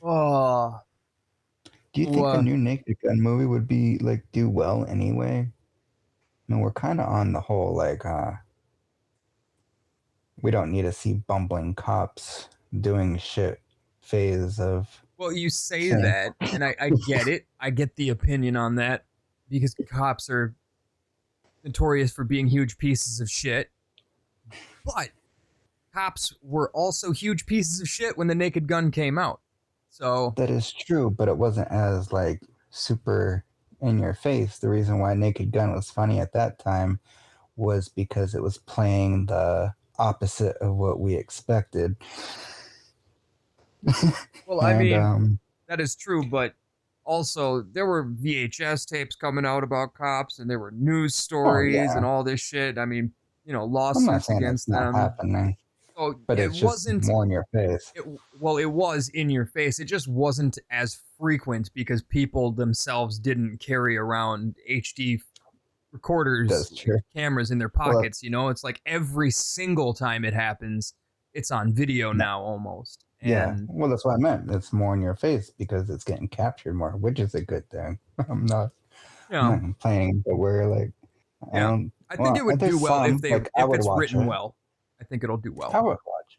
Oh, Do you think a well, new Naked Gun movie would be like do well anyway? I mean, we're kind of on the whole we don't need to see bumbling cops doing shit phase of well, you say thing. that, and I get it. I get the opinion on that because cops are notorious for being huge pieces of shit. But cops were also huge pieces of shit when the Naked Gun came out. So, That is true, but it wasn't as like super in your face. The reason why Naked Gun was funny at that time was because it was playing the opposite of what we expected. well, I And mean, that is true, but also there were VHS tapes coming out about cops and there were news oh stories and yeah, all this shit. I mean, I'm not lawsuits saying it's against not them. happening, So but it it's just wasn't more in your face. well, it was in your face. It just wasn't as frequent because people themselves didn't carry around HD recorders, That's like true. cameras in their Well, pockets. It's like every single time it happens, it's on video no, now almost. yeah. And Well, that's what I meant. It's more in your face because it's getting captured more, which is a good thing. I'm not. you I'm know, not complaining, but we're like, I yeah, don't. I think it Well, would do there's well some like I if would it's watch written it. well. I think it'll do I well. would watch.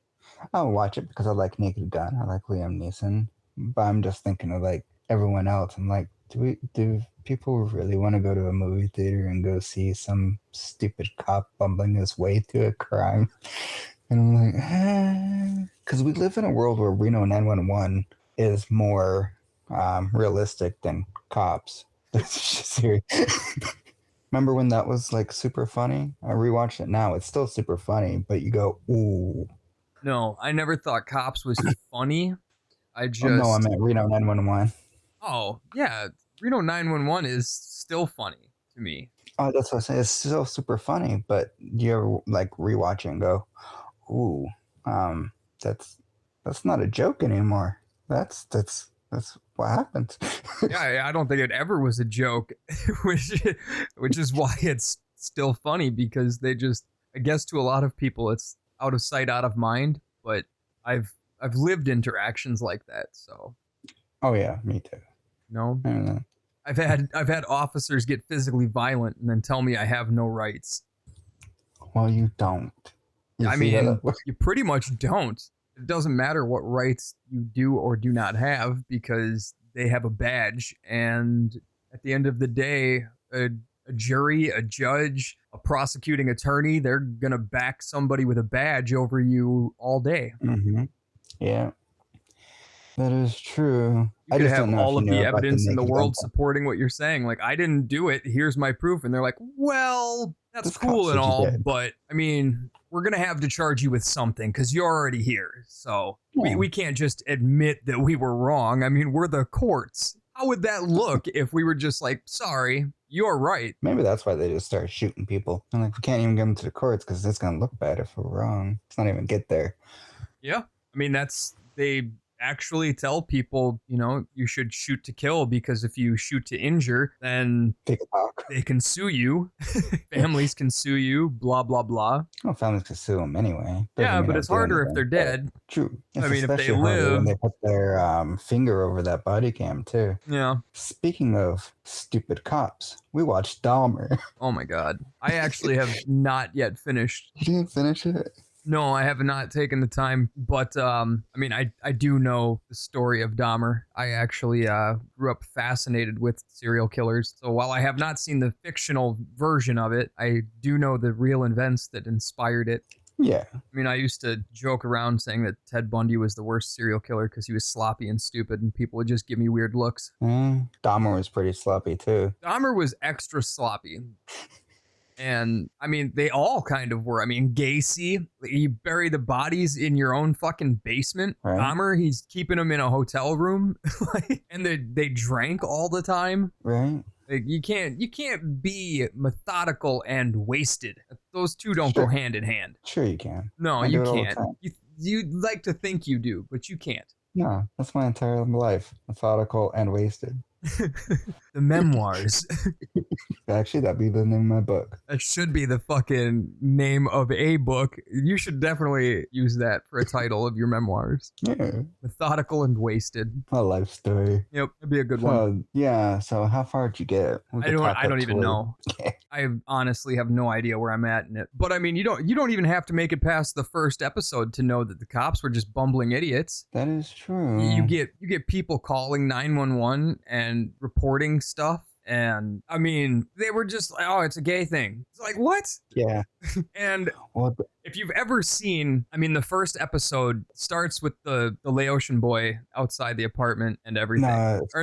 I would watch it because I like Naked Gun. I like Liam Neeson. But I'm just thinking of like everyone else. I'm like, do people really want to go to a movie theater and go see some stupid cop bumbling his way to a crime? And I'm like, because we live in a world where Reno 911 is more realistic than cops. That's just serious. Remember when that was like super funny? I rewatched it now. It's still super funny, but you go, ooh. No, I never thought Cops was funny. I Oh no, I just meant Reno 911. Oh yeah, Reno 911 is still funny to me. Oh, that's what I say. It's still super funny, but you ever like rewatch it and go, ooh, um, that's that's not a joke anymore. That's what happens. Yeah, I don't think it ever was a joke, which which is why it's still funny because they just I guess to a lot of people it's out of sight, out of mind. But I've I've lived interactions like that, so Oh yeah, me too. you know And, I've had officers get physically violent and then tell me I have no rights. well, you don't. You I see how mean, that works? you pretty much don't. It doesn't matter what rights you do or do not have because they have a badge. And at the end of the day, a jury, a judge, a prosecuting attorney, they're going to back somebody with a badge over you all day. Mm-hmm. Yeah, that is true. You I could just have don't know if all you of knew the about the evidence in the Naked Gun world thing. supporting what you're saying. Like, I didn't do it. Here's my proof. And they're like, well, that's This cop cool and said you all, did. but I mean, we're going to have to charge you with something because you're already here. So Yeah, we can't just admit that we were wrong. I mean, we're the courts. How would that look if we were just like, sorry, you're right? maybe that's why they just start shooting people. I'm like, we can't even get them to the courts because it's gonna look bad if we're wrong. Let's not even get there. Yeah. I mean, they actually tell people, you should shoot to kill because if you shoot to injure, then TikTok. they can sue you. Families can sue you, blah, blah, blah. Well, families can sue them anyway. Doesn't Yeah, mean but they'll it's do harder if they're anything. But dead. true. I It's mean, if they especially harder when live, they put their finger over that body cam too. yeah. Speaking of stupid cops, we watched Dahmer. Oh my God. I actually have not yet finished. You didn't finish it? No, I have not taken the time, but I mean, I do know the story of Dahmer. I actually grew up fascinated with serial killers. So while I have not seen the fictional version of it, I do know the real events that inspired it. Yeah. I mean, I used to joke around saying that Ted Bundy was the worst serial killer because he was sloppy and stupid, and people would just give me weird looks. Dahmer was pretty sloppy too. Dahmer was extra sloppy. And I mean, they all kind of were. I mean, Gacy, you bury the bodies in your own fucking basement. Right? Dahmer, he's keeping them in a hotel room, and they drank all the time. Right? Like, you can't be methodical and wasted. Those two don't go Sure. hand in hand. Sure you can. No, I you do it all the can't. time. You like to think you do, but you can't. No, that's my entire life. Methodical and wasted. The memoirs. Actually, that'd be the name of my book. That should be the fucking name of a book. You should definitely use that for a title of your memoirs. Yeah, Methodical and Wasted. a life story. Yep, it'd be a good one. Yeah. So how far did you get? We could talk I up don't even toward- know. I honestly have no idea where I'm at in it. But I mean, you don't even have to make it past the first episode to know that the cops were just bumbling idiots. That is true. You get people calling 911 and reporting stuff. And I mean, they were just like, oh, it's a gay thing. It's like, what? Yeah. And Well, if you've ever seen, I mean, the first episode starts with the Laotian boy outside the apartment and everything.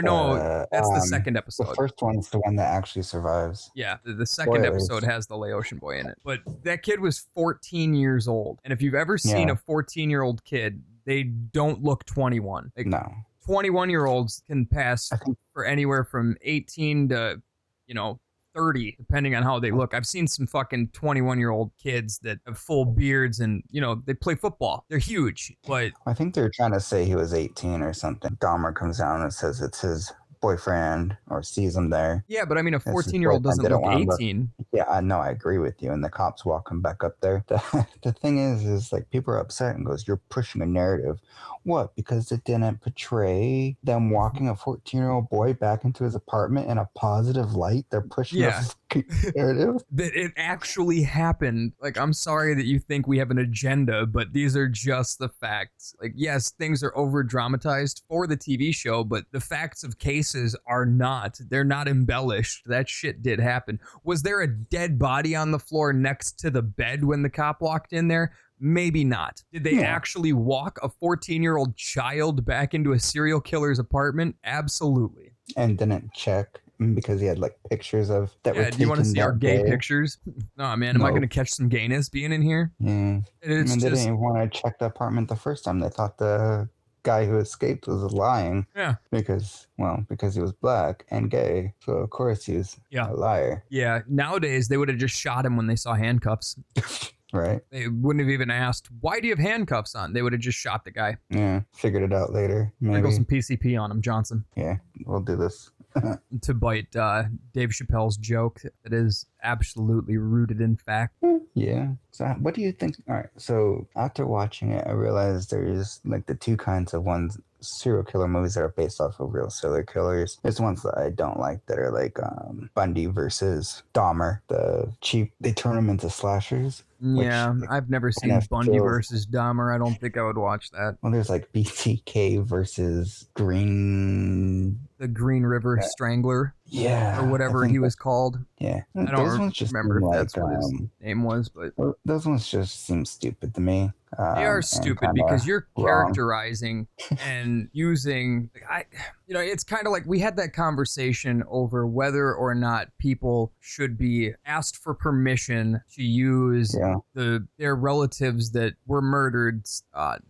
no, That's the second the episode. first one's the one that actually survives. Yeah, the second Spoilers. episode has the Laotian boy in it. But that kid was 14 years old. And if you've ever seen Yeah. a 14-year-old kid, they don't look 21. Like, No. 21-year-olds can pass I think for anywhere from 18 to, 30, depending on how they look. I've seen some fucking 21-year-old kids that have full beards and, they play football. They're huge, but I think they're trying to say he was 18 or something. Dahmer comes down and says it's his boyfriend or sees him there. yeah, but I mean, a his 14-year-old boyfriend. doesn't They don't look wanna look- 18. Yeah, I know. I agree with you. And the cops walk him back up there. The thing is like people are upset and goes, you're pushing a narrative. What? Because it didn't portray them walking a 14-year-old boy back into his apartment in a positive light. They're pushing Yeah. a fucking narrative. That it actually happened. Like, I'm sorry that you think we have an agenda, but these are just the facts. Like, yes, things are over dramatized for the TV show, but the facts of cases are not. They're not embellished. That shit did happen. Was there a dead body on the floor next to the bed when the cop walked in there? Maybe not. Did they Yeah. actually walk a 14-year-old child back into a serial killer's apartment? Absolutely. And didn't check because he had like pictures of that were Yeah, taken do you want to see our that gay day. pictures? No, man, am I No. going to catch some gayness being in here? Yeah. It's I mean, they just, didn't even want to check the apartment the first time. They thought the guy who escaped was lying yeah. because he was black and gay. So of course he was Yeah. a liar, Yeah, nowadays they would have just shot him when they saw handcuffs. right? They wouldn't have even asked, why do you have handcuffs on? They would have just shot the guy. Yeah, figured it out later. Sprinkle Maybe. some PCP on him, Johnson, Yeah, we'll do this. to bite Dave Chappelle's joke that is absolutely rooted in fact. Yeah. So what do you think? All right. So after watching it, I realized there's like the two kinds of ones serial killer movies that are based off of real serial killers. There's ones that I don't like that are like Bundy versus Dahmer. They turn them into slashers. Yeah, I've never seen of Bundy feels- versus Dahmer. I don't think I would watch that. Well, there's like BTK versus Green. The Green River Yeah. Strangler Yeah. or whatever I think he was called. Yeah. I don't remember if that's what his name was, but those ones just seem stupid to me. they are and stupid kinda because you're wrong. characterizing and using. It's kind of like we had that conversation over whether or not people should be asked for permission to use Yeah. their relatives that were murdered,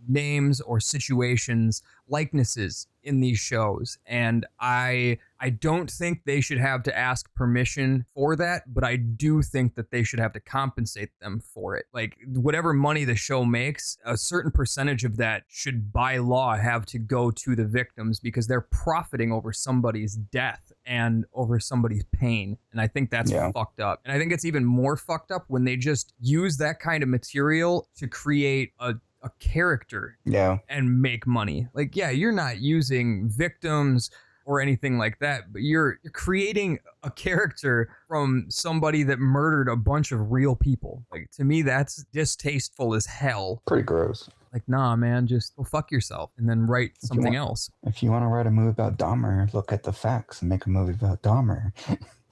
names or situations, likenesses in these shows, and I don't think they should have to ask permission for that, but I do think that they should have to compensate them for it. Like, whatever money the show makes, a certain percentage of that should by law have to go to the victims because they're profiting over somebody's death and over somebody's pain. And I think that's Yeah. fucked up. And I think it's even more fucked up when they just use that kind of material to create a character Yeah. and make money. Like, yeah, you're not using victims or anything like that, but you're creating a character from somebody that murdered a bunch of real people. Like, to me, that's distasteful as hell. Pretty gross. Like, nah, man, just go fuck yourself and then write something want- else. If you want to write a movie about Dahmer, look at the facts and make a movie about Dahmer.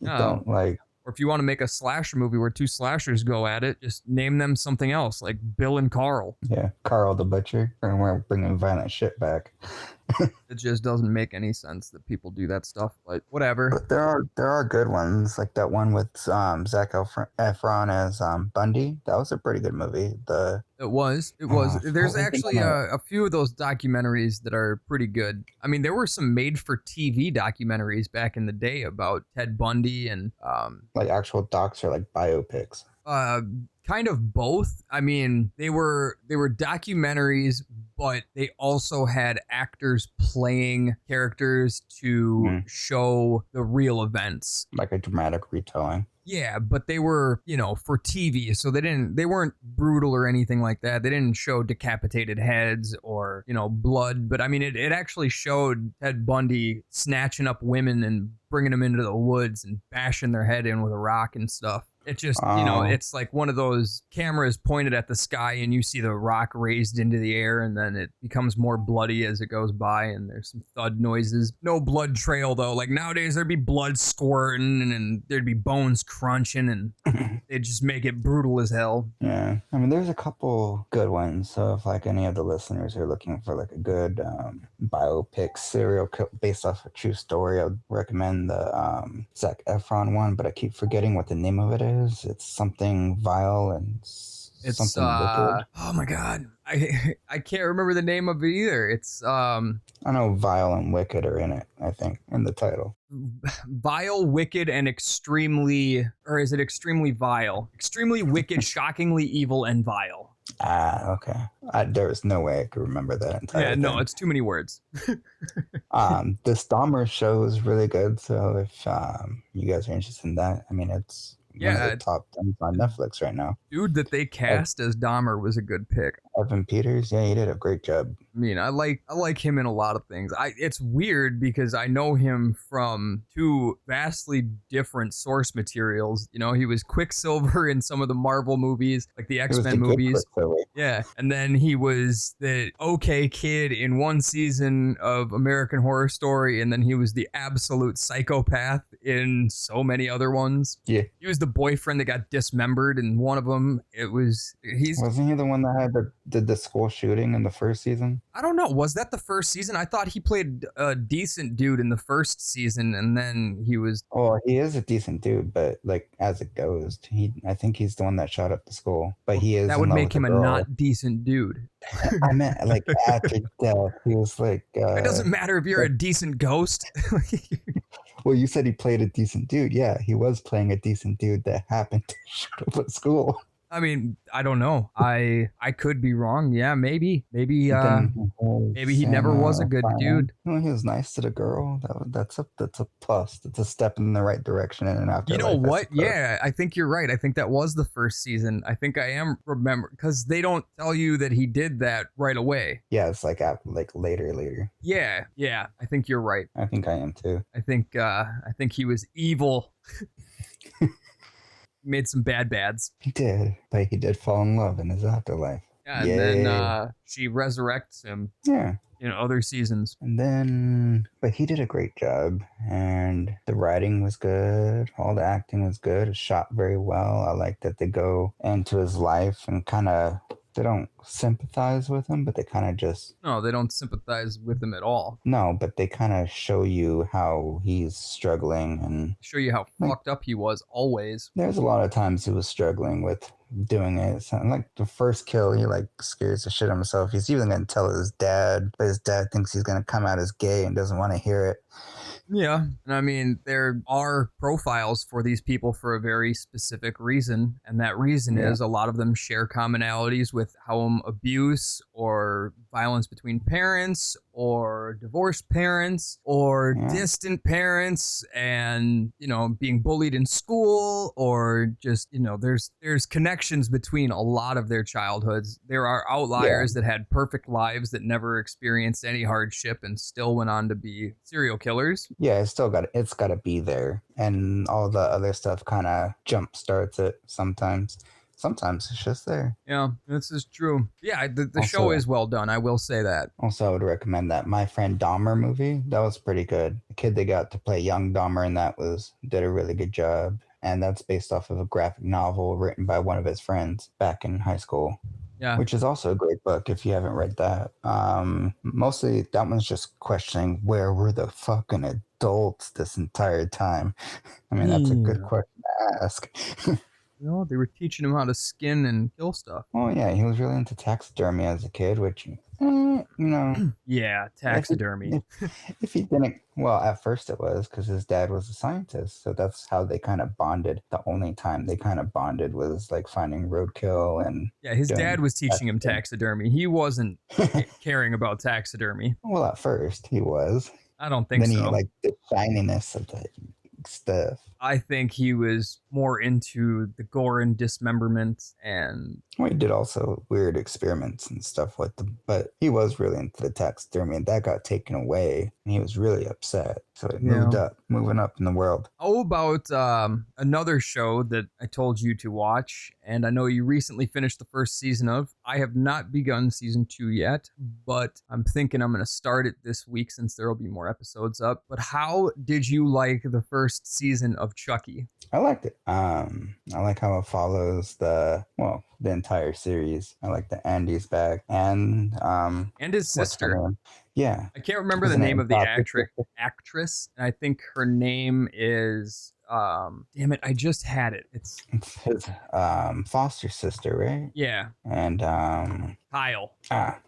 You Oh. don't like. Or if you want to make a slasher movie where two slashers go at it, just name them something else, like Bill and Carl. Yeah, Carl the Butcher. And we're bringing violent shit back. It just doesn't make any sense that people do that stuff, but whatever. But there are good ones, like that one with Zac Efron as Bundy. That was a pretty good movie. It was. There's actually a few of those documentaries that are pretty good. I mean, there were some made-for-TV documentaries back in the day about Ted Bundy and like actual docs or like biopics. Uh, kind of both. I mean, they were documentaries, but they also had actors playing characters to Mm, show the real events. like a dramatic retelling. Yeah, but they were, for TV, so they weren't brutal or anything like that. They didn't show decapitated heads or, blood, but I mean it actually showed Ted Bundy snatching up women and bringing them into the woods and bashing their head in with a rock and stuff. It just, Oh, it's like one of those cameras pointed at the sky and you see the rock raised into the air and then it becomes more bloody as it goes by and there's some thud noises. No blood trail though. Like nowadays there'd be blood squirting and there'd be bones crunching and they'd just make it brutal as hell. yeah. I mean, there's a couple good ones. So if like any of the listeners are looking for like a good biopic based off a true story, I would recommend the Zac Efron one. But I keep forgetting what the name of it is. It's something vile and It's something wicked. oh my god. I can't remember the name of it either. It's I know vile and wicked are in it, I think, in the title. vile, wicked, and extremely, or is it extremely vile? Extremely wicked, shockingly evil, and vile. Ah, okay. There is no way I could remember that entire Yeah, no, thing. it's too many words. This Dahmer show is really good. So if you guys are interested in that, I mean, it's one of Yeah, the top 10s on Netflix right now. dude that they cast as Dahmer was a good pick. Evan Peters, yeah, he did a great job. I mean, I like him in a lot of things. It's weird because I know him from two vastly different source materials. He was Quicksilver in some of the Marvel movies, like the It was X-Men the good movies. Quicksilver. Yeah, and then he was the okay kid in one season of American Horror Story, and then he was the absolute psychopath in so many other ones. Yeah, He was the boyfriend that got dismembered in one of them. He's wasn't he the one that did the school shooting in the first season? I don't know. Was that the first season? I thought he played a decent dude in the first season, and then he was. Oh, he is a decent dude, but like as it goes, I think he's the one that shot up the school. But he is That in would love make with the him a girl. not decent dude. I meant like after death, he was like. It doesn't matter if you're a decent ghost. Well, you said he played a decent dude. Yeah, he was playing a decent dude that happened to shoot up at school. I mean, I don't know. I could be wrong. Yeah, maybe maybe he never was a good dude. Well, he was nice to the girl. That's a plus. That's a step in the right direction in an afterlife. You know I what? suppose. Yeah, I think you're right. I think that was the first season. I think I am remember because they don't tell you that he did that right away. Yeah, it's like later. Yeah. I think you're right. I think I am too. I think he was evil. Made some bads. He did, but he did fall in love in his afterlife. Yeah, and Yay. then she resurrects him Yeah. in other seasons. And then, but he did a great job, and the writing was good. All the acting was good. It was shot very well. I like that they go into his life and they don't sympathize with him, but they kind of just, No, they don't sympathize with him at all. no, but they kind of show you how he's struggling. And Show you how fucked up he was always. there's a lot of times he was struggling with doing it. So, like the first kill, he like scares the shit out of himself. He's even going to tell his dad, but his dad thinks he's going to come out as gay and doesn't want to hear it. Yeah, and I mean, there are profiles for these people for a very specific reason, and that reason Yeah. is a lot of them share commonalities with how abuse or violence between parents or divorced parents or Yeah. distant parents and, being bullied in school or just, there's connections between a lot of their childhoods. There are outliers that had perfect lives that never experienced any hardship and still went on to be serial killers. Yeah, it's got to be there, and all the other stuff kind of jump starts it sometimes. Sometimes it's just there. Yeah, this is true. Yeah, the Also- show is well done. I will say that. Also, I would recommend that My Friend Dahmer movie. That was pretty good. The kid they got to play young Dahmer and did a really good job. And that's based off of a graphic novel written by one of his friends back in high school. Yeah. Which is also a great book if you haven't read that. Mostly that one's just questioning where were the fucking adults this entire time. I mean, that's a good question to ask. You know, they were teaching him how to skin and kill stuff. Oh yeah, he was really into taxidermy as a kid, which you know, Yeah, if he, taxidermy. if he didn't, well, at first it was because his dad was a scientist, so that's how they kind of bonded. The only time they kind of bonded was like finding roadkill and Yeah, his doing dad was teaching him taxidermy. taxidermy. He wasn't caring about taxidermy. Well, at first he was. I don't think Then he so. like the shininess of the stuff. I think he was more into the gore and dismemberment and Well, he did also weird experiments and stuff with them, but he was really into the taxidermy, and that got taken away, and he was really upset. So it moving up in the world. How about another show that I told you to watch, and I know you recently finished the first season of. I have not begun season 2 yet, but I'm thinking I'm going to start it this week since there will be more episodes up. But how did you like the first season of Chucky? I liked it. I like how it follows the entire series. I like that Andy's back and And his what's her sister. name? Yeah, I can't remember the isn't it name of the Bob's actress, and I think her name is damn it, I just had it. It's It's his foster sister, right? yeah, And Kyle.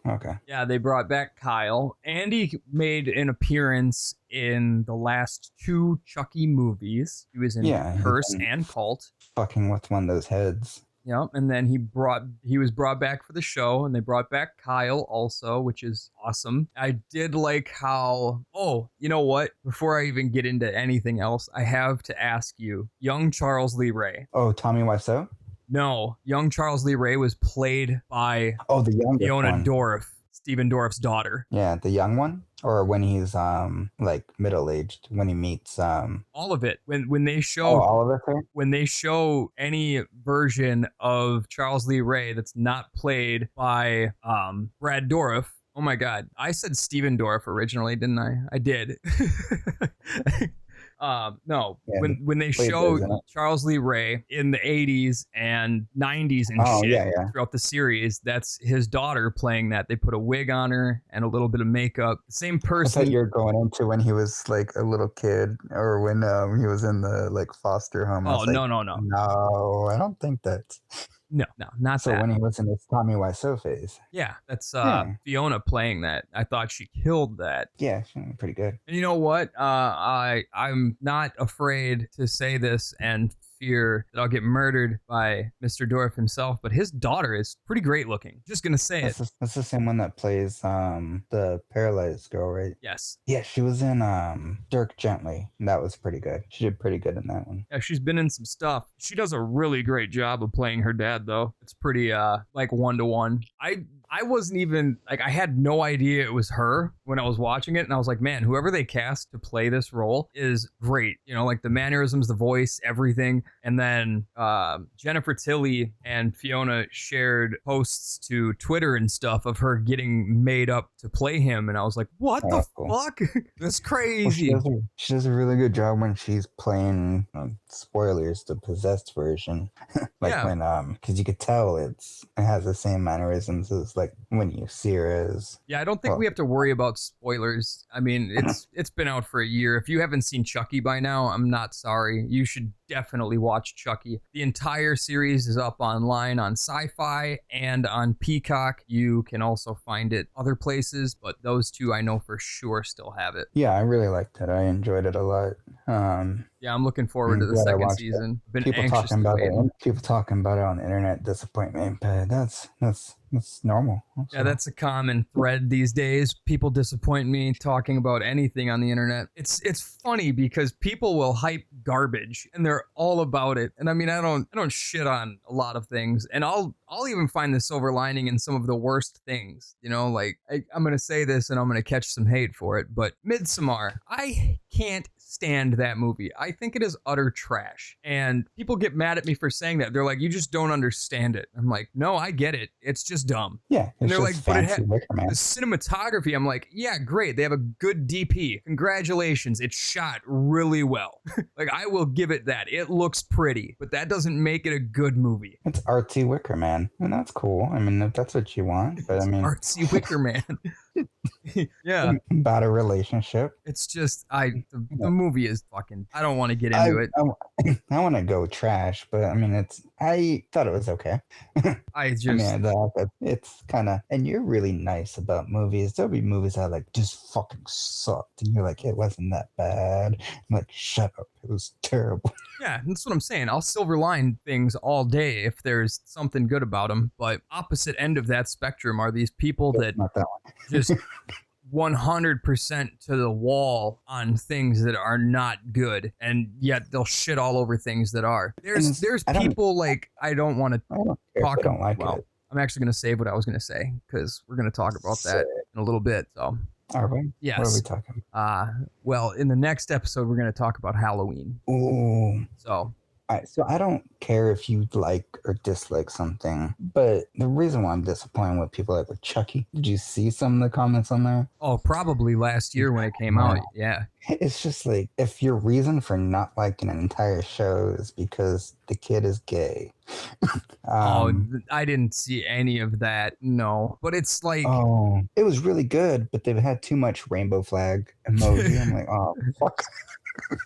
okay. Yeah, they brought back Kyle. Andy made an appearance in the last 2 Chucky movies. He was in Yeah, Curse he's been and Cult. fucking with one of those heads. Yep, and then he was brought back for the show, and they brought back Kyle also, which is awesome. I did like how. Oh, you know what? Before I even get into anything else, I have to ask you: young Charles Lee Ray. Oh, Tommy Wiseau? No, young Charles Lee Ray was played by Oh, the youngest Fiona one. Dorff, Stephen Dorff's daughter. Yeah, the young one, or when he's like middle aged, when he meets All of it. When they oh, show Oliver Queen? when they show any version of Charles Lee Ray that's not played by Brad Dourif. Oh my God, I said Stephen Dorff originally, didn't I? I did. No, Yeah, when they played show those in it. Charles Lee Ray in the 80s and 90s and Oh, shit yeah, yeah. throughout the series, that's his daughter playing that. They put a wig on her and a little bit of makeup. Same I thought person. you were going into when he was like a little kid, or when he was in the like foster home. I Oh, was like, no. no, I don't think that. No, not So that. when he was in his Tommy Wiseau phase, Yeah, that's Yeah. Fiona playing that. I thought she killed that. yeah, she was pretty good. And you know what? I'm not afraid to say this and fear that I'll get murdered by Mr. Dorff himself, but his daughter is pretty great looking. Just gonna say it. That's the same one that plays the paralyzed girl, right? Yes. Yeah, she was in Dirk Gently. That was pretty good. She did pretty good in that one. Yeah, she's been in some stuff. She does a really great job of playing her dad, though. It's pretty like 1-to-1. I wasn't even like, I had no idea it was her when I was watching it, and I was like, man, whoever they cast to play this role is great. You know, like the mannerisms, the voice, everything. And then Jennifer Tilly and Fiona shared posts to Twitter and stuff of her getting made up to play him, and I was like, what the cool. fuck? That's Well, crazy. she does a really good job when she's playing spoilers, the possessed version. Like Yeah. when because you could tell it has the same mannerisms as like when you see her as Yeah, I don't think we have to worry about spoilers. I mean, it's been out for a year. If you haven't seen Chucky by now, I'm not sorry. You should definitely watch Chucky. The entire series is up online on Sci-Fi and on Peacock. You can also find it other places, but those two I know for sure still have it. yeah, I really liked it. I enjoyed it a lot. Yeah, I'm looking forward to the glad I second watched it. season. Been People talking anxiously about waiting. people talking about it on the internet disappoint me, but that's normal. Yeah, that's a common thread these days. People disappoint me talking about anything on the internet. It's funny because people will hype garbage and they're all about it. And I mean, I don't shit on a lot of things, and I'll even find the silver lining in some of the worst things. You know, like I'm gonna say this and I'm gonna catch some hate for it, but Midsommar, I can't stand that movie. I think it is utter trash. And people get mad at me for saying that. They're like, you just don't understand it. I'm like, no, I get it. It's just dumb. Yeah, And it's they're just like, but it fancy Wicker Man. The cinematography, I'm like, yeah, great. They have a good DP. Congratulations. It's shot really well. Like, I will give it that. It looks pretty, but that doesn't make it a good movie. It's artsy Wicker Man, and that's cool. I mean, if that's what you want, but I mean, Artsy Wicker Man. Yeah, about a relationship. it's just the Yeah. movie is fucking. I don't want to get I into it. I want to go trash, but I mean, I thought it was okay. I I mean, just it's kind of, and you're really nice about movies. There'll be movies that like just fucking sucked, and you're like, it wasn't that bad. I'm like, shut up, it was terrible. yeah, that's what I'm saying. I'll silver line things all day if there's something good about them. But opposite end of that spectrum are these people that Not that one. just 100% to the wall on things that are not good, and yet they'll shit all over things that are. There's I don't- people like I don't want to I don't care talk if I don't like well, it. I'm actually going to save what I was going to say because we're going to talk about that in a little bit. So, Are we? What are yes. we talking Well, in the next episode, we're going to talk about Halloween. about? Ooh. So, All right, so I don't care if you like or dislike something, but the reason why I'm disappointed with people like with Chucky, did you see some of the comments on there? oh, probably last year when it came out. Yeah. It's just like, if your reason for not liking an entire show is because the kid is gay. I didn't see any of that. No, but it's like, Oh, it was really good, but they've had too much rainbow flag emoji. I'm like, oh, fuck.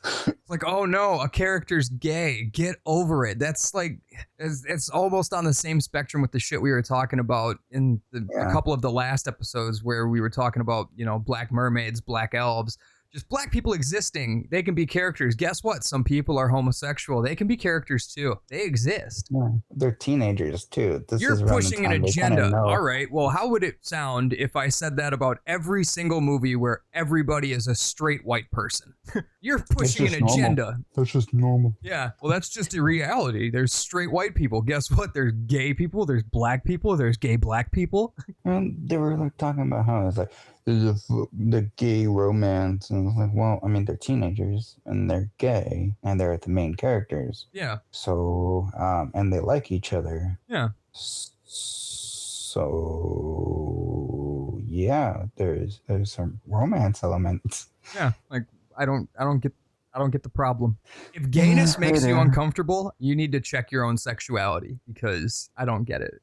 it's like, oh no, a character's gay. Get over it. That's like, it's almost on the same spectrum with the shit we were talking about in a couple of the last episodes where we were talking about, black mermaids, black elves. Just black people existing, they can be characters. Guess what? Some people are homosexual. They can be characters too. They exist. Yeah, they're teenagers too. You're is around the pushing an time they kinda agenda. know. All right. Well, how would it sound if I said that about every single movie where everybody is a straight white person? You're pushing an just normal. agenda. That's just normal. Yeah. Well, that's just a reality. There's straight white people. Guess what? There's gay people. There's black people. There's gay black people. And they were like talking about how it's like the gay romance, and I was like, well, I mean, they're teenagers and they're gay and they're the main characters. Yeah. So, and they like each other. Yeah. So, yeah, there's some romance elements. Yeah. Like I don't get the problem. If gayness makes you uncomfortable, you need to check your own sexuality because I don't get it.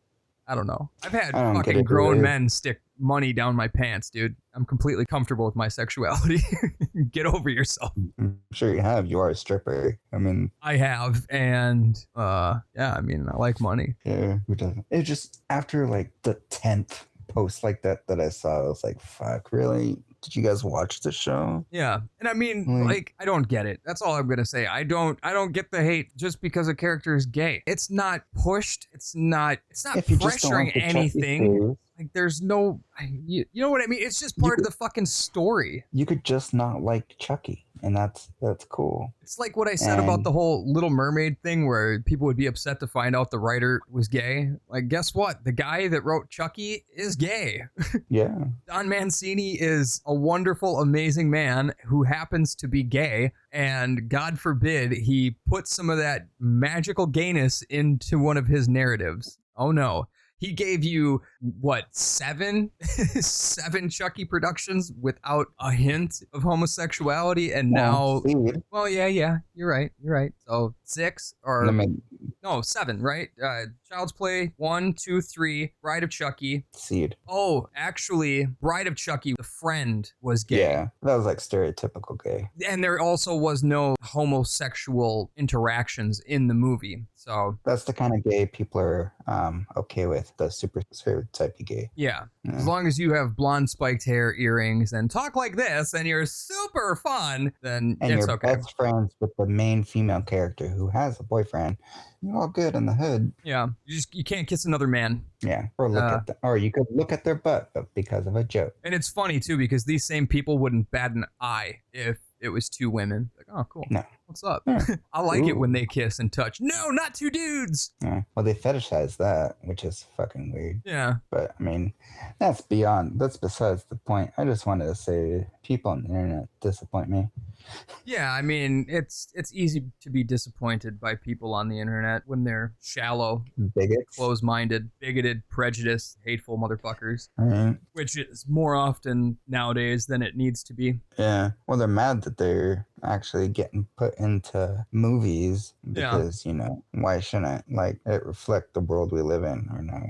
I don't know. I've had fucking grown men stick money down my pants, dude. I'm completely comfortable with my sexuality. Get over yourself. I'm sure you have. You are a stripper. I mean, I have, and yeah, I mean, I like money. yeah, who doesn't? It just after like the 10th post like that I saw, I was like, fuck, really? Did you guys watch the show? Yeah. And I mean, like, I don't get it. That's all I'm going to say. I don't get the hate just because a character is gay. It's not pushed. It's not pressuring anything. Like, there's no, you know what I mean? It's just part of the fucking story. You could just not like Chucky, and that's cool. It's like what I said about the whole Little Mermaid thing where people would be upset to find out the writer was gay. Like, guess what? The guy that wrote Chucky is gay. Yeah. Don Mancini is a wonderful, amazing man who happens to be gay. And God forbid he put some of that magical gayness into one of his narratives. Oh no. He gave you, what, seven Chucky productions without a hint of homosexuality, and now... Well, yeah, you're right. So 6 or... No, 7, right? Child's Play, 1, 2, 3, Bride of Chucky. Seed. Oh, actually, Bride of Chucky, the friend was gay. Yeah, that was like stereotypical gay. And there also was no homosexual interactions in the movie. So that's the kind of gay people are okay with, the super stereotypy gay. Yeah. As long as you have blonde spiked hair, earrings, and talk like this, and you're super fun, then and it's you're okay. best friends with the main female character who has a boyfriend. You're all good in the hood. Yeah. You can't kiss another man. Yeah. Or you could look at their butt because of a joke. And it's funny too because these same people wouldn't bat an eye if it was 2 women. Like, oh, cool. No. What's up? I like it when they kiss and touch. No, not 2 dudes. Yeah. Well, they fetishize that, which is fucking weird. Yeah. But I mean, that's besides the point. I just wanted to say people on the internet disappoint me. Yeah, I mean, it's easy to be disappointed by people on the internet when they're shallow, bigots, close-minded, bigoted, prejudiced, hateful motherfuckers. Right. Which is more often nowadays than it needs to be. Yeah. Well, they're mad that they're actually getting put into movies because, why shouldn't it reflect the world we live in or no,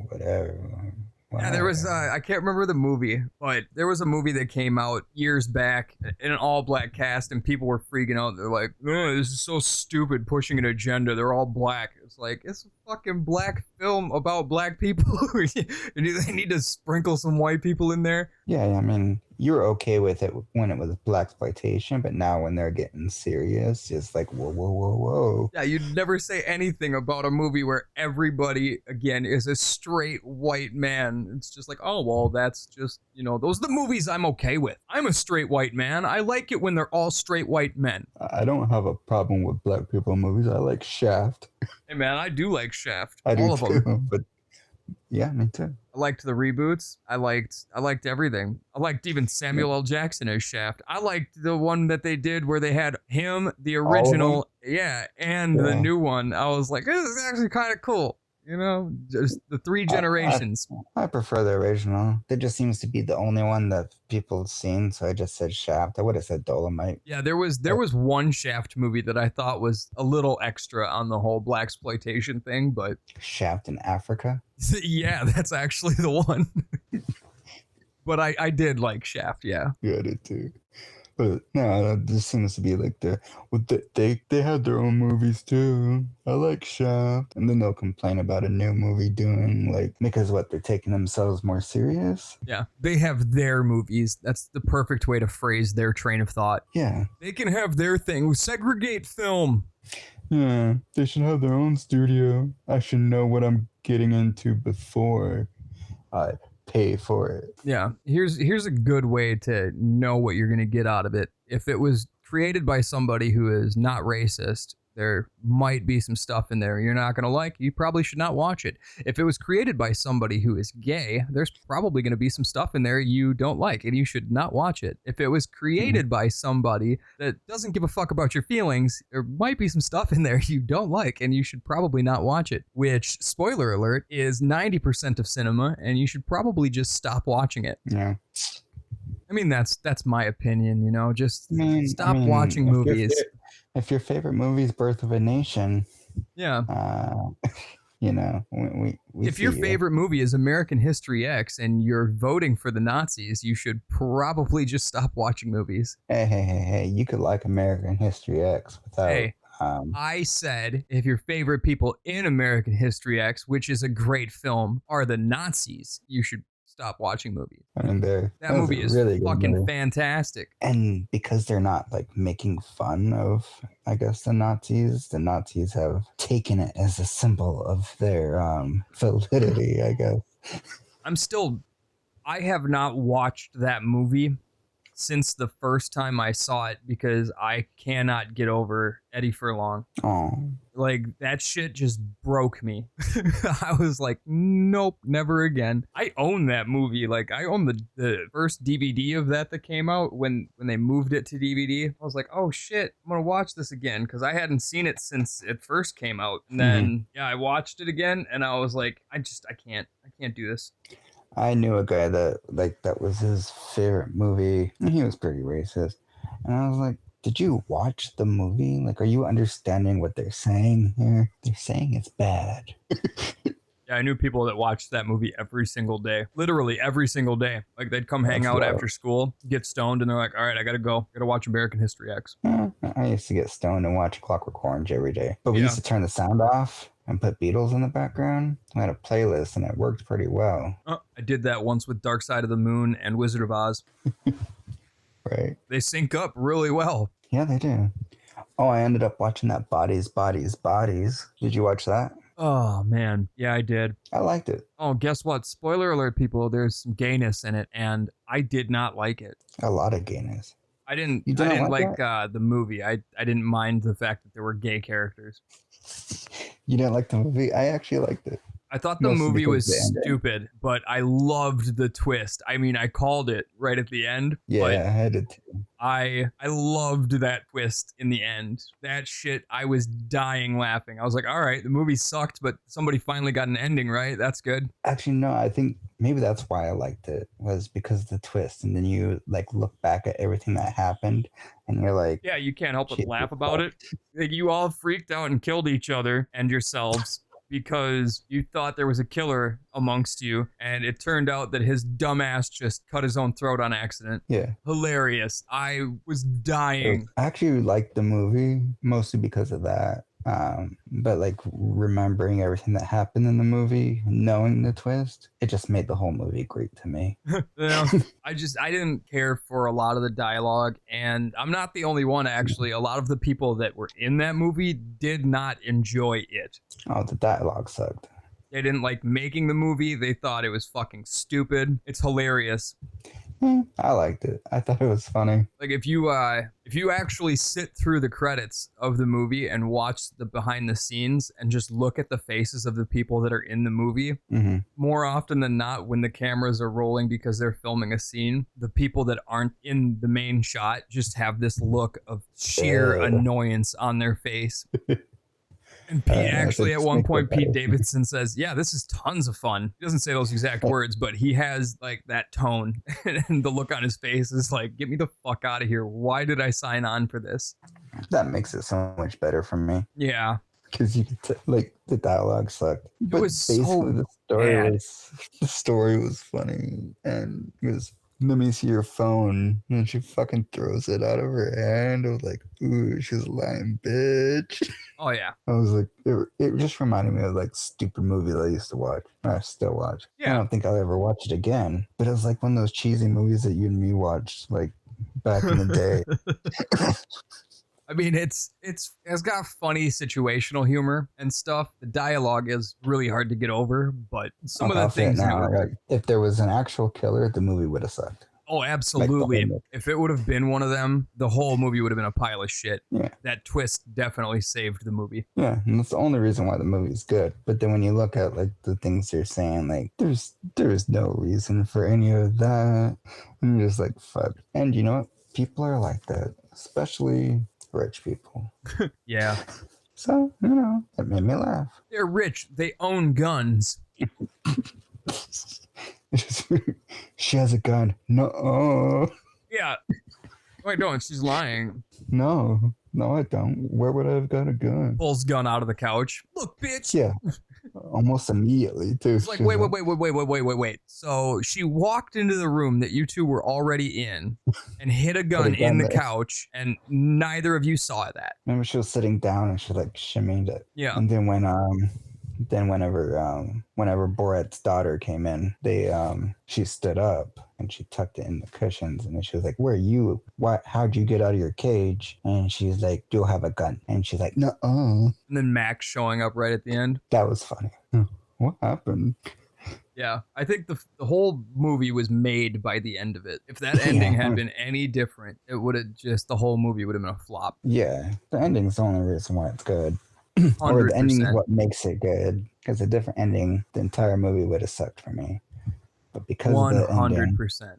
Yeah, there was, I can't remember the movie, but there was a movie that came out years back in an all-black cast, and people were freaking out. They're like, oh, this is so stupid, pushing an agenda. They're all black. It's like, it's a fucking black film about black people. They need to sprinkle some white people in there. Yeah, I mean, you were okay with it when it was blaxploitation, but now when they're getting serious, it's like, whoa, whoa, whoa, whoa. Yeah, you'd never say anything about a movie where everybody, again, is a straight white man. It's just like, oh, well, that's just, those are the movies I'm okay with. I'm a straight white man. I like it when they're all straight white men. I don't have a problem with black people in movies. I like Shaft. Hey, man, I do like Shaft. I all do of too, them. but yeah, me too. I liked the reboots. I liked everything. I liked even Samuel L. Jackson as Shaft. I liked the one that they did where they had him, the original, and the new one. I was like, this is actually kind of cool. Just the three generations. I prefer the original. It just seems to be the only one that people have seen, so I just said Shaft. I would have said Dolomite. Yeah, there was one Shaft movie that I thought was a little extra on the whole blaxploitation thing, but Shaft in Africa? Yeah, that's actually the one. But I did like Shaft, yeah. Yeah, I did too. But no, this seems to be like they had their own movies too. I like Shaft, and then they'll complain about a new movie doing because they're taking themselves more serious. Yeah, they have their movies. That's the perfect way to phrase their train of thought. Yeah, they can have their thing. Segregate film. Yeah, they should have their own studio. I should know what I'm getting into before I pay for it. Yeah, here's a good way to know what you're going to get out of it. If it was created by somebody who is not racist, there might be some stuff in there you're not going to like. You probably should not watch it. If it was created by somebody who is gay, there's probably going to be some stuff in there you don't like, and you should not watch it. If it was created by somebody that doesn't give a fuck about your feelings, there might be some stuff in there you don't like, and you should probably not watch it, which, spoiler alert, is 90% of cinema, and you should probably just stop watching it. Yeah. I mean, that's my opinion, just stop watching movies. If your favorite movie is Birth of a Nation, yeah, we if your favorite movie is American History X and you're voting for the Nazis, you should probably just stop watching movies. Hey, you could like American History X without... Hey, I said if your favorite people in American History X, which is a great film, are the Nazis, you should stop watching movies. I mean, that movie is really fucking fantastic. And because they're not making fun of, I guess, the Nazis have taken it as a symbol of their validity, I guess. I have not watched that movie since the first time I saw it because I cannot get over Eddie Furlong. Oh. That shit just broke me. I was like, nope, never again. I own that movie. I own the first DVD of that came out when they moved it to DVD. I was like, oh shit, I'm gonna watch this again because I hadn't seen it since it first came out. And then I watched it again and I was like, I can't do this. I knew a guy that that was his favorite movie, and he was pretty racist. And I was like, did you watch the movie? Are you understanding what they're saying here? They're saying it's bad. Yeah, I knew people that watched that movie every single day. Literally every single day. They'd come hang out after school, get stoned, and they're like, all right, I gotta go. Gotta watch American History X. I used to get stoned and watch Clockwork Orange every day. But we used to turn the sound off and put Beatles in the background. I had a playlist, and it worked pretty well. I did that once with Dark Side of the Moon and Wizard of Oz. Right. They sync up really well. Yeah, they do. Oh, I ended up watching that Bodies, Bodies, Bodies. Did you watch that? Oh, man. Yeah, I did. I liked it. Oh, guess what? Spoiler alert, people. There's some gayness in it, and I did not like it. A lot of gayness. I didn't like the movie. I didn't mind the fact that there were gay characters. You didn't like the movie? I actually liked it. I thought the movie was stupid, but I loved the twist. I mean, I called it right at the end. Yeah, I did too. I loved that twist in the end. That shit, I was dying laughing. I was like, all right, the movie sucked, but somebody finally got an ending, right? That's good. Actually, no, I think maybe that's why I liked it, was because of the twist. And then you look back at everything that happened and you're like... Yeah, you can't help but laugh about it. You all freaked out and killed each other and yourselves because you thought there was a killer amongst you, and it turned out that his dumbass just cut his own throat on accident. Yeah. Hilarious. I was dying. I actually liked the movie mostly because of that. But like remembering everything that happened in the movie, knowing the twist, it just made the whole movie great to me. You know, I didn't care for a lot of the dialogue, and I'm not the only one actually. A lot of the people that were in that movie did not enjoy it. Oh, the dialogue sucked. They didn't like making the movie. They thought it was fucking stupid. It's hilarious. I liked it. I thought it was funny. Like if you actually sit through the credits of the movie and watch the behind the scenes and just look at the faces of the people that are in the movie, more often than not, when the cameras are rolling because they're filming a scene, the people that aren't in the main shot just have this look of sheer annoyance on their face. And Pete actually, at one point, Pete Davidson says, yeah, this is tons of fun. He doesn't say those exact words, but he has like that tone. And the look on his face is like, get me the fuck out of here. Why did I sign on for this? That makes it so much better for me. Yeah. Because you could like the dialogue sucked. But It was basically so bad. the story was funny, and it was, let me see your phone. And she fucking throws it out of her hand. I was like, ooh, she's a lying bitch. Oh, yeah. I was like, it just reminded me of like stupid movie that I used to watch. I still watch. Yeah. I don't think I'll ever watch it again. But it was like one of those cheesy movies that you and me watched like back in the day. I mean, it's got funny situational humor and stuff. The dialogue is really hard to get over, but some of the things. Like, if there was an actual killer, the movie would have sucked. Oh, absolutely. Like if it would have been one of them, the whole movie would have been a pile of shit. Yeah. That twist definitely saved the movie. Yeah, and that's the only reason why the movie's good. But then when you look at like the things they're saying, like there's no reason for any of that. And you're just like, fuck. And you know what? People are like that, especially rich people. Yeah. So, you know, it made me laugh. They're rich. They own guns. She has a gun. No. Yeah. Wait, don't. She's lying. No, I don't. Where would I have got a gun? Pulls gun out of the couch. Look, bitch. Yeah. Almost immediately, too. It's like, wait. So she walked into the room that you two were already in and hit a gun in the couch, and neither of you saw that. Remember, she was sitting down and she like shimmied it. Yeah. And then whenever Borat's daughter came in, she stood up and she tucked it in the cushions, and then she was like, "Where are you? How'd you get out of your cage?" And she's like, "Do you have a gun?" And she's like, "No." And then Max showing up right at the end. That was funny. What happened? Yeah, I think the whole movie was made by the end of it. If that ending had been any different, it would have the whole movie would have been a flop. Yeah, the ending's the only reason why it's good. 100%. Or the ending is what makes it good. Because a different ending, the entire movie would have sucked for me. But because 100%. Of the ending,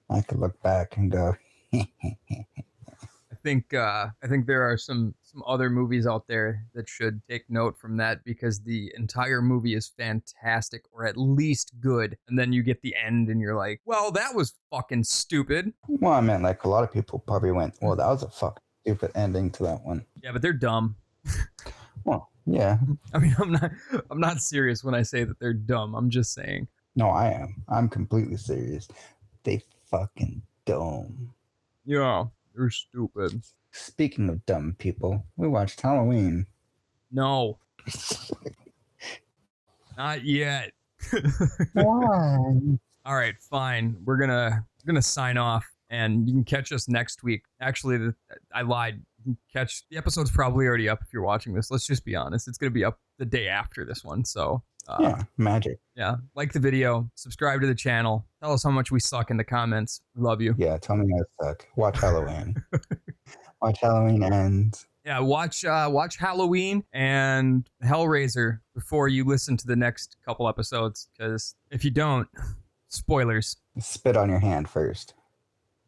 I could look back and go. I think there are some other movies out there that should take note from that, because the entire movie is fantastic, or at least good, and then you get the end and you're like, well, that was fucking stupid. Well, I meant like a lot of people probably went, well, that was a fucking stupid ending to that one. Yeah, but they're dumb. Well, yeah. I mean, I'm not serious when I say that they're dumb. I'm just saying. No, I am. I'm completely serious. They fucking dumb. Yeah. You're stupid. Speaking of dumb people, we watched Halloween. No. Not yet. Why? All right, fine. We're gonna sign off, and you can catch us next week. Actually, I lied. You can the episode's probably already up if you're watching this. Let's just be honest. It's gonna be up the day after this one. So yeah, magic. Yeah, like the video, subscribe to the channel. Tell us how much we suck in the comments. We love you. Yeah, tell me I suck. Watch Halloween. Watch Halloween and yeah, watch Halloween and Hellraiser before you listen to the next couple episodes, because if you don't, spoilers. Spit on your hand first.